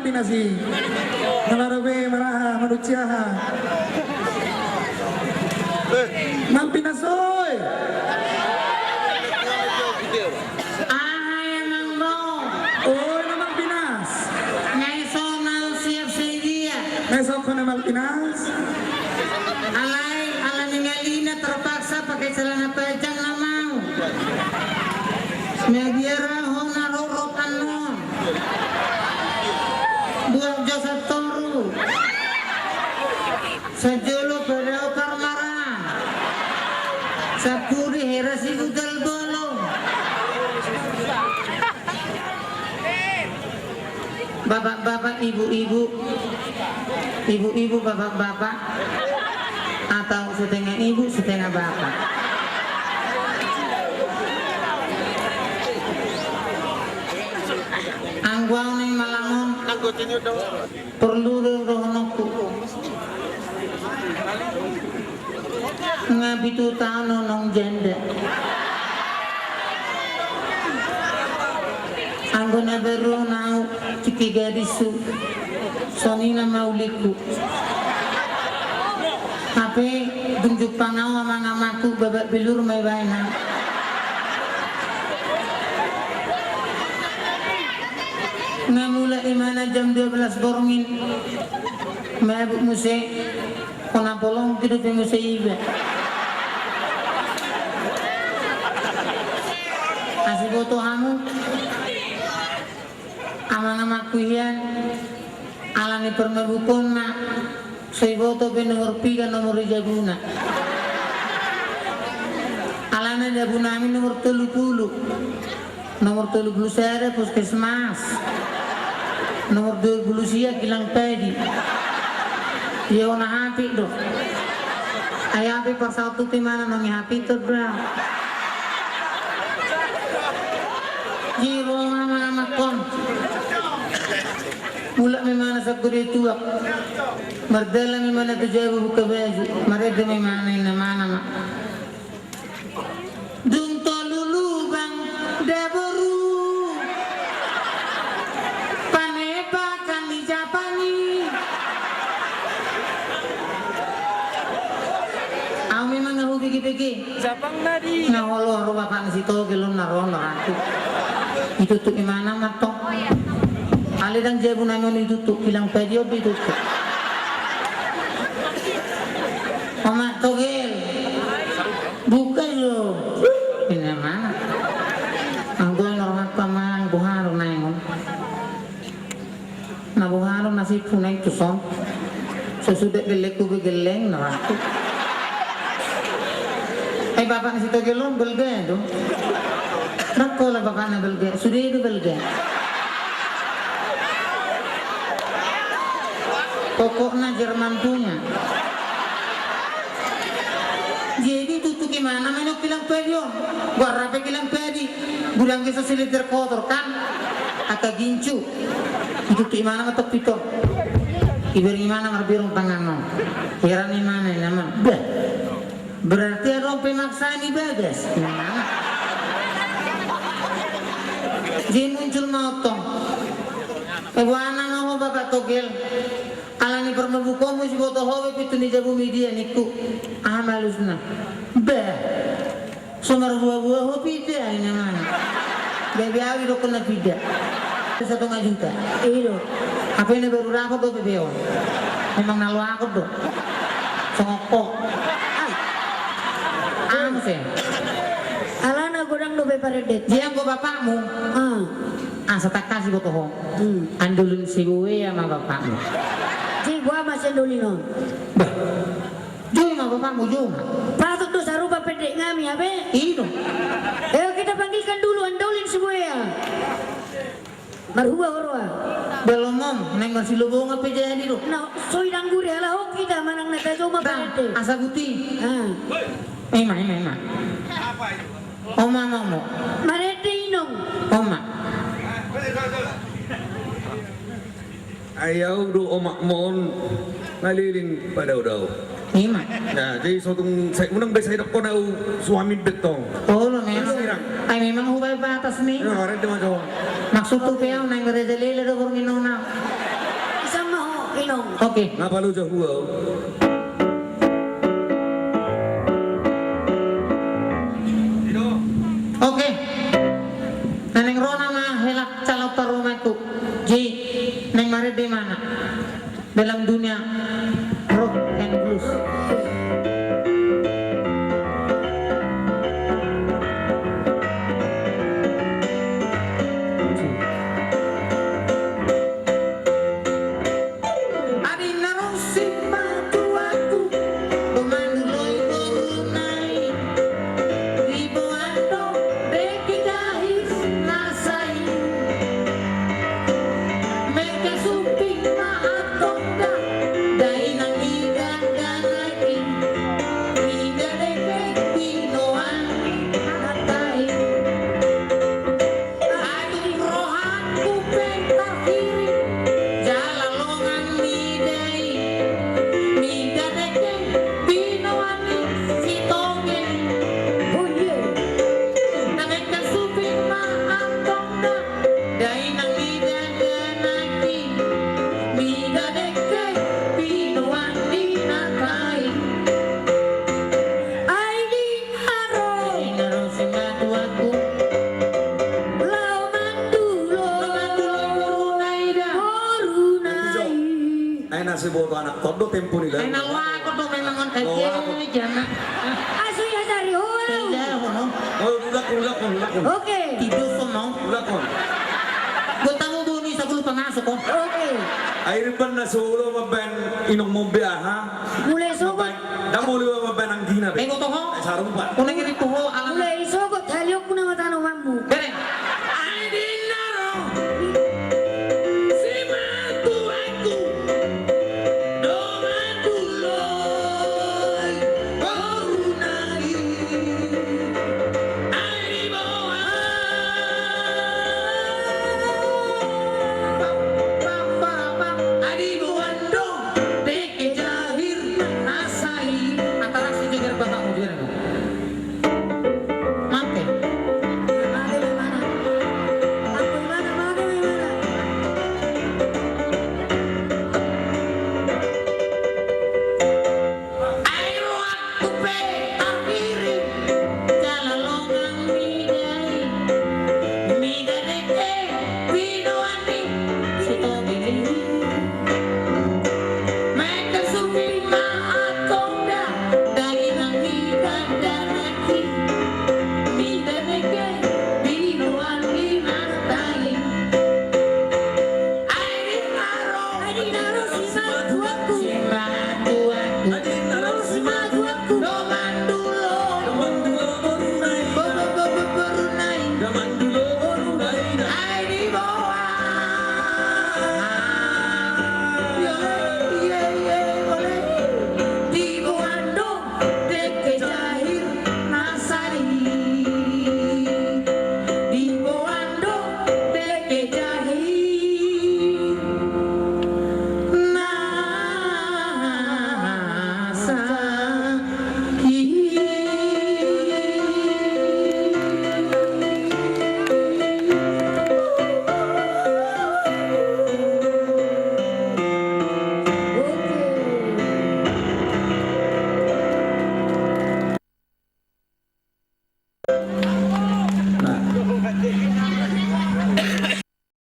pinasi. Nalarabe maraha manuciaha. Mang pinasoy. Ahai Mang Bo. Oy namang pinas. Ngayon na siya sa dia. Mesok ko na Pinas. Alay, ala ningalina terpaksa pakai celana panjang na mau. Mediara ho narorokan mo. Buang jasa toru. Sajolo berau parmarang. Sapuri herasi budal bolong. Bapak-bapak, ibu-ibu, ibu-ibu, bapak-bapak, atau setengah ibu, setengah bapak. Angguang ning malangon, perlu rohnoku. Ngabitu tahun nong janda. Anggona baru nau ciki gadisu sonina mauliku tapi tunjuk pangau sama ngamaku babak bilur may baina ngamula imana jam 12 borngin may abuk muse kona polong tidur di muse iba asih boto hamu amang-amang kuyan alani permabukon na sa iboto nomor 3 nomor jaguna alana jabu namin nomor 30 nomor 30 sere puskesmas nomor 20 siya kilang pedi iya na hapi do ay hapi pa sa auto timana nang hapi to bro jiro mama kon mula memana sa kuri tuak mardala memana tujabu buka baju mareda memana ina mana dung tolulu bang daboru panepa kan di Japani aku memang ngahu pigi-pigi Japang nadi ngawalo haro bapak nasi toge lo naron aku itu tuh gimana matok alidang jabu namin ditutup bilang pedio ditutup Mama togel buka lo ini mana anggoy normal pamang buharo naingon na buharo nasi punay tuson sesudah gelek ku geleng naraku bapak nasi togel lo belga do nakko la bapak na belga sudah itu belga pokoknya Jerman punya jadi tutup gimana menok kilang pedi gua rapi kilang pedi bulang kisa siliter kotor kan aka gincu itu gimana matok pito ibar gimana ngarbirong tangan kira ni mana nama bah berarti ada pemaksa ini bagas gimana jadi muncul motong wana ngaho bapak togel alani permabukomu si boto howe pitu ni jabu media niku amalusna bah sumar buah-buah ho pida ini mana bebe awi do kena pida 1,5 juta iyo apa ini baru rapat do bebeo memang nalu aku do songokok sih alana godang do be paredet dia go bapakmu asa tak kasih boto ho andulun si gue ya sama bapakmu ji gua masih dolino bah Juma bapakmu Juma patut do sarupa pedek ngami abe itu ayo kita panggilkan dulu andolin si buaya marhua horwa belum mom neng masih lubung apa jadi lo nah soy dangguri ala ho kita manang nakajoma parete asa guti ima oma mau marete inong oma ayaw do omak mon naliling pada daw ima nah jadi sotong saya unang besay ko na suami betong oh lo memang ay memang hubay batas nih karen di majo maksud tuh kaya nang ngerejalila do borngino na Inong. Oke. Ngapa lu jauh gua? Oke. Neneng Rona mah helak calon parumaku. Ji, neng mari di mana? Dalam dunia rock and blues. Adi narosi batu aku, pemanduloi berunai. Ribuan dong deki gahis nasai. Mereka suping maat tongga, dai nang ikan ganai. Ida dek pinoan hatai. Adi rohanku pentar kiri, jalan longan midai. Mida dek pinoan si tongeng. Oh iya. Mereka suping maaf tongga, dai nang mida ganaki. Mida deke pinuan dinakai. Aidi haro. Dai naroon si matu aku, Lau mandulo. runay da. Morunai. Ay nasi boto anak todo tempo nila. Ay nawa ako to may mga kaya dyan. Aso ya dari hulu. Kaya ako no. Oh, ulak. Oke. Tidur ko no. Ulak kon. Buta mo duni sa gulo pangasok ko. Oke. Ay riban na sulo maben inong mombe ha. Mulai sogot. Damuli maben ang gina be. Ay ko to ho. Ay sarong pa. Kung nagirito ho, alam na. Mulai sogot